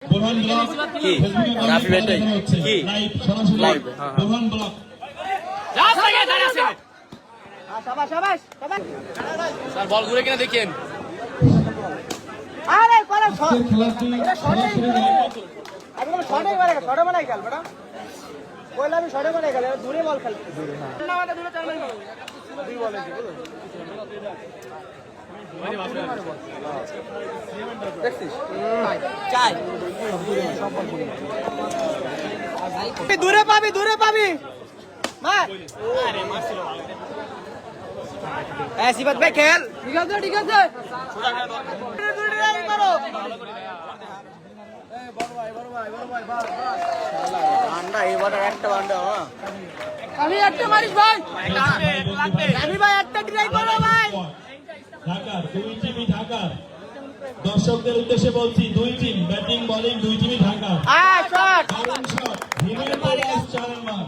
কি রাফি বেটাই কি লাইভ বোরহান ব্লক শাবাশ শাবাশ শাবাশ স্যার বল ঘুরে কিনা দেখেন আরে কোন শট খেলাটি সরাসরি একদম শটই মারেগা শটে বানাই খেল বেটা কইলা আমি শটে বানাই খেল দূরে বল খেল না মানে দূরে চাল মারি দুই বল আছে বুঝছো দেখছিস চাই দূরে পাবি মার আরে মারছিল ভালো এই সিবাত ভাই খেল ঠিক আছে দূরে মারো এই বড় ভাই বাস আন্ডা এবারে একটা আন্ডা আমি একটা মারিস ভাই আমি ভাই একটা ট্রাই করো ভাই ঢাকার দুই টিমই ঢাকার দর্শকদের উদ্দেশ্যে বলছি দুই টিম ব্যাটিং বোলিং দুই টিমই ঢাকার শট দারুণ শট হিমেল পলাশ 4 রান